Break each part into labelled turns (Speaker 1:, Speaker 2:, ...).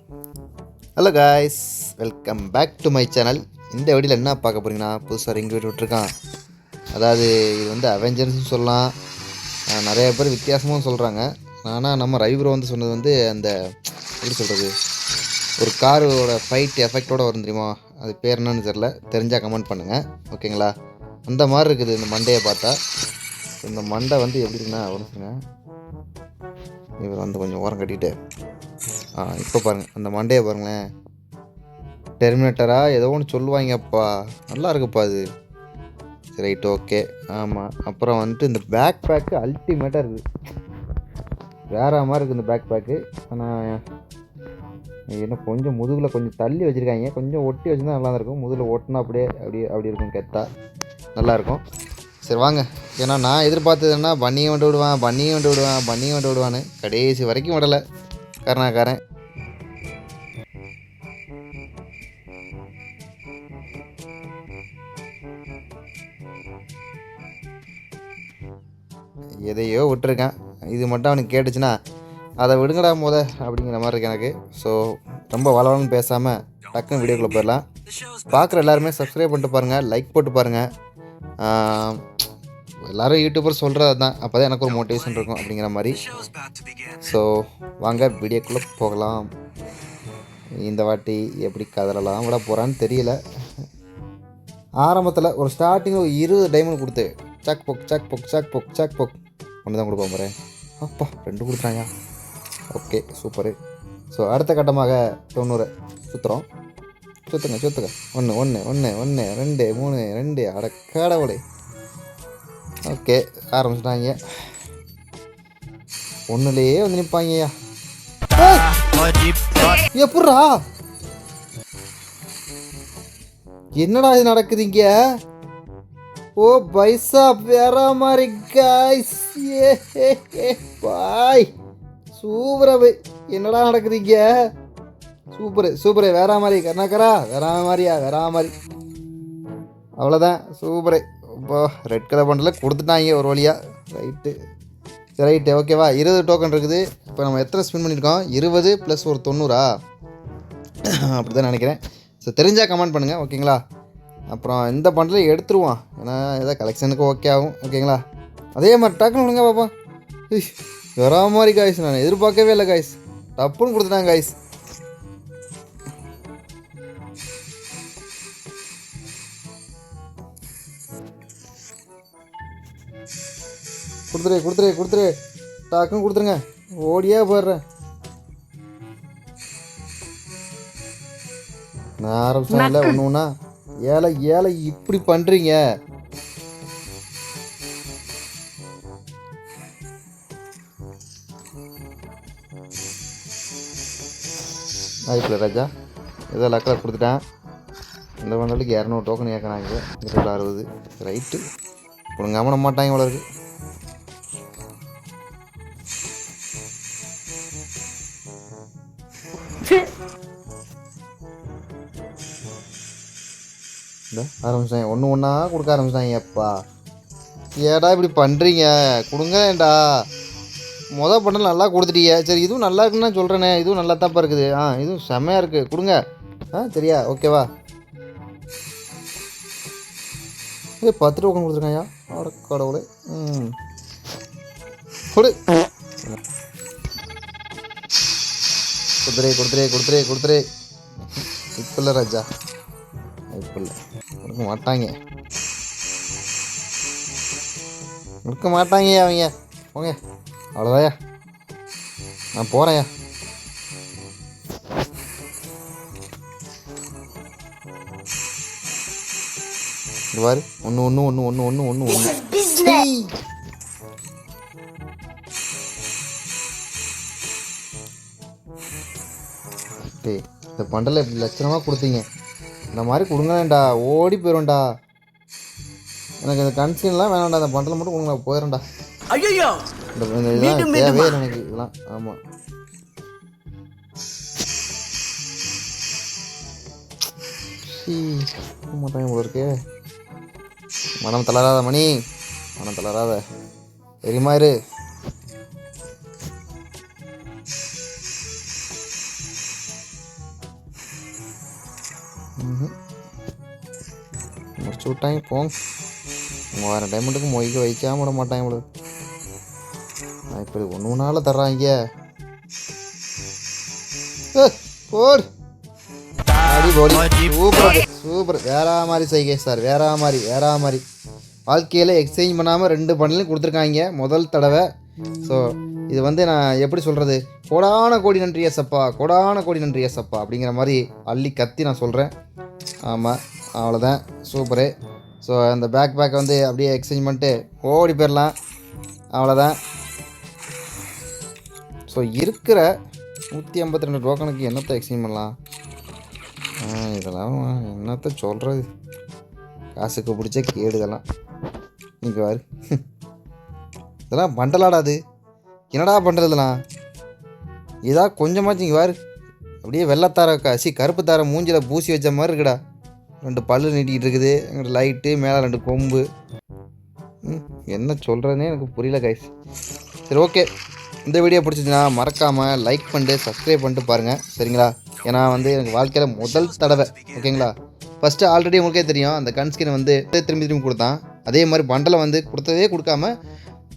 Speaker 1: Hello guys, welcome back to my channel. இந்த வீடியோவில் என்ன பார்க்க போகிறீங்கன்னா, புதுசாக ரிங் வீடியோ விட்டுருக்கான். அதாவது இது வந்து அவெஞ்சர்ஸ்னு சொல்லலாம், நிறைய பேர் வித்தியாசமும் சொல்கிறாங்க. ஆனால் நம்ம ரைப்ரோ வந்து சொன்னது வந்து அந்த எப்படி சொல்கிறது, ஒரு காரோட ஃபைட் எஃபெக்டோடு வரும் தெரியுமா, அது பேர் என்னன்னு தெரில, தெரிஞ்சால் கமெண்ட் பண்ணுங்கள் ஓகேங்களா. அந்த மாதிரி இருக்குது இந்த மண்டையை பார்த்தா. இந்த மண்டை வந்து எப்படி இருக்குன்னா ஒன்றுங்க, இவர் வந்து கொஞ்சம் ஓரம் கட்டிட்டு இப்போ பாருங்கள் அந்த மண்டையை பாருங்களேன். டெர்மினேட்டரா ஏதோ ஒன்று சொல்லுவாங்கப்பா, நல்லா இருக்குப்பா அது. Right, okay. ஆமாம், அப்புறம் வந்துட்டு இந்த பேக் பேக்கு அல்டிமேட்டாக இருக்குது, வேற மாதிரி இருக்குது இந்த பேக் பேக்கு. ஆனால் என்ன கொஞ்சம் முதுகில் கொஞ்சம் தள்ளி வச்சுருக்காங்க, கொஞ்சம் ஒட்டி வச்சுருந்தா நல்லா இருக்கும். முதுகில் ஒட்டினா அப்படி இருக்கும், கெத்தா நல்லாயிருக்கும். சரி வாங்க, ஏன்னா நான் எதிர்பார்த்ததுன்னா பன்னியை விட்டு விடுவான்னு கடைசி வரைக்கும் விடலை கருணாக்காரன். எதையோ விட்டுருக்கேன், இது மட்டும் அவனுக்கு கேட்டுச்சுன்னா அதை விடுங்கடா அப்படிங்கிற மாதிரி இருக்கு எனக்கு. ஸோ ரொம்ப வளவலன்னு பேசாமல் டக்குன்னு வீடியோக்குள்ளே போயிடலாம். பார்க்குற எல்லாருமே சப்ஸ்கிரைப் பண்ணிட்டு பாருங்கள், லைக் போட்டு பாருங்கள். எல்லோரும் யூடியூபர் சொல்கிறது தான், அப்போ தான் எனக்கு ஒரு மோட்டிவேஷன் இருக்கும் அப்படிங்கிற மாதிரி. ஸோ வாங்க வீடியோக்குள்ளே போகலாம். இந்த வாட்டி எப்படி கதறலாம் விட போகிறான்னு தெரியல. ஆரம்பத்தில் ஒரு ஸ்டார்டிங்கில் ஒரு 20 டைமண்ட் கொடுத்து சாக் பொக் ஒன்று தான் கொடுப்போம் பாரு. அப்பா 2 கொடுத்தாங்க, ஓகே சூப்பரு. ஸோ அடுத்த கட்டமாக 90 சுற்றுங்க 1 2 3 2 அடக்கடவுளே. ஓகே ஆரம்பிச்சிட்டாங்க, ஒன்றுலேயே வந்து நிற்பாங்கய்யா. எப்பட்றா, என்னடா இது நடக்குதுங்க? ஓ பைசா வேற மாதிரி காய்ஸ், பாய் சூப்பராக என்னடா நடக்குதுங்க? சூப்பரு வேற மாதிரி கர்ணாகரா, வேற மாதிரி அவ்வளோதான். சூப்பரு. இப்போ ரெட் கலர் பண்டில் கொடுத்துட்டாங்க ஒரு வழியாக. ரைட்டு ஓகேவா. 20 டோக்கன் இருக்குது. இப்போ நம்ம எத்தனை ஸ்பின் பண்ணியிருக்கோம்? 20 + ஒரு 90 அப்படி தான் நினைக்கிறேன். ஸோ தெரிஞ்சால் கமெண்ட் பண்ணுங்கள் ஓகேங்களா. அப்புறம் இந்த பண்டில் எடுத்துருவான், ஏன்னா ஏதாவது கலெக்ஷனுக்கு ஓகே ஆகும் ஓகேங்களா. அதே மாதிரி டக்குன்னு விடுங்க பாப்பா. வேற மாதிரி காய்ஸ், நான் எதிர்பார்க்கவே இல்லை காய்ஸ், டப்புன்னு கொடுத்துட்டாங்க காய்ஸ். கொடுத்துரு டக்குன்னு கொடுத்துருங்க, ஓடியே போயிடுறேன். நான் ஆரம்பிச்சேன் இல்லை ஒன்று ஏழை இப்படி பண்ணுறீங்க. ஆயிப்பில்ல ராஜா, ஏதோ லக்கில் கொடுத்துட்டேன். இந்த வந்தாலுக்கு 200 டோக்கன் கேட்குறாங்க, 260. ரைட்டு கொடுங்காம நம்ம மாட்டாங்க இவ்வளோ இருக்குது. ஆரம்பிச்சிட்டாங்க, ஒன்றா கொடுக்க ஆரம்பிச்சிட்டாங்க. அப்பா ஏடா இப்படி பண்ணுறீங்க, கொடுங்கடா. பண்ணல நல்லா கொடுத்துட்டீங்க. சரி இதுவும் நல்லா இருக்குன்னு நான் சொல்கிறேனே, இதுவும் நல்லா தாப்பா இருக்குது. இதுவும் செம்மையாக இருக்குது, கொடுங்க. சரியா ஓகேவா. 10 டோக்கன் கொடுத்துருக்காயா, அவட கடவுளே. கொடுத்துரு இப்போ இல்லை ராஜா, இப்போ இல்லை, கொடுக்க மாட்டாங்க அவங்க. போங்க அவ்வளோதாயா, நான் போகிறேன்யா. இது பாரு, ஒன்று. இந்த பண்டலை இப்படி லட்சணமாக கொடுத்தீங்க, இந்த மாதிரி கொடுங்கடா, ஓடி போயிடும்டா. எனக்கு இந்த கன்சீன்லாம் வேணாம்டா, அந்த பண்டலை மட்டும் கொடுங்க, நான் போயிடும்டா. ஐயோ இதெல்லாம் தேவையே எனக்கு இதெல்லாம். ஆமாம் மாட்டாங்க போல இருக்கே. மனம் தளராத மணி, மனம் தளராத தெரியுமாயிரு. முடிச்சு விட்டாங்க போங்க. 3000 டைமண்டுக்கு மொய்க்க வைக்காம விட மாட்டாங்க இவ்வளோ. இப்படி ஒன்று ஒன்றால தர்றாங்க. போடு சூப்பர் சூப்பர். வேற மாதிரி சைகே சார், வேற மாதிரி வாழ்க்கையில் எக்ஸ்சேஞ்ச் பண்ணாமல் 2 பண்டலையும் கொடுத்துருக்காங்க முதல் தடவை. ஸோ இது வந்து நான் எப்படி சொல்கிறது, கோடான கோடி நன்றி ஏசப்பா, கோடான கோடி நன்றி ஏசப்பா அப்படிங்கிற மாதிரி அள்ளி கத்தி நான் சொல்கிறேன். ஆமாம், அவ்வளோதான், சூப்பரு. ஸோ அந்த பேக் வந்து அப்படியே எக்ஸ்சேஞ்ச் பண்ணிட்டு ஓடி போயிடலாம். அவ்வளோதான். ஸோ இருக்கிற 152 டோக்கனுக்கு என்னத்தை எக்ஸ்சேஞ்ச் பண்ணலாம்? இதெல்லாம் என்னத்த சொல்கிறது, காசுக்கு பிடிச்ச கேடு இதெல்லாம். இங்கே பாரு, இதெல்லாம் பண்டலாடாது, என்னடா பண்ணுறதுலாம்? இதா கொஞ்சமாச்சு இங்கே பாரு, அப்படியே வெள்ளத்தார கருப்பு தார மூஞ்சில் பூசி வச்ச மாதிரி இருக்குடா. 2 பல்லு நீட்டிகிட்டு இருக்குது, எங்கிட்ட லைட்டு, மேலே 2 கொம்பு. என்ன சொல்கிறதுனே எனக்கு புரியல கைஸ். சரி, ஓகே. இந்த வீடியோ பிடிச்சிச்சுன்னா மறக்காமல் லைக் பண்ணிட்டு சப்ஸ்கிரைப் பண்ணிட்டு பாருங்கள், சரிங்களா? ஏன்னா வந்து எனக்கு வாழ்க்கையில் முதல் தடவை, ஓகேங்களா? ஃபஸ்ட்டு ஆல்ரெடி உங்களுக்கே தெரியும், அந்த கன் ஸ்கின் வந்து திரும்பி கொடுத்தான். அதே மாதிரி பண்டலை வந்து கொடுக்காம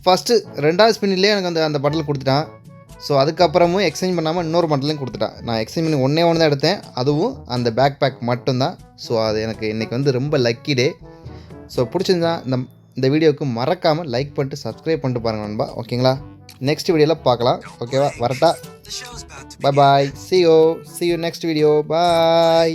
Speaker 1: ஃபஸ்ட்டு 2வது ஸ்பின்னிலே எனக்கு அந்த பண்டல் கொடுத்துட்டான். ஸோ அதுக்கப்புறமும் எக்ஸ்சேஞ்ச் பண்ணாமல் இன்னொரு பண்டலையும் கொடுத்துட்டான். நான் எக்ஸ்சேஞ்ச் பண்ணி ஒன்று தான் எடுத்தேன், அதுவும் அந்த பேக் மட்டும்தான். ஸோ அது எனக்கு இன்றைக்கி வந்து ரொம்ப லக்கி டே. ஸோ பிடிச்சிருந்தா இந்த வீடியோவுக்கு மறக்காமல் லைக் பண்ணிட்டு சப்ஸ்கிரைப் பண்ணிட்டு பாருங்கள் நண்பா, ஓகேங்களா? நெக்ஸ்ட் வீடியோவில் பார்க்கலாம், ஓகேவா? வரட்டா, bye bye, see you next video, bye.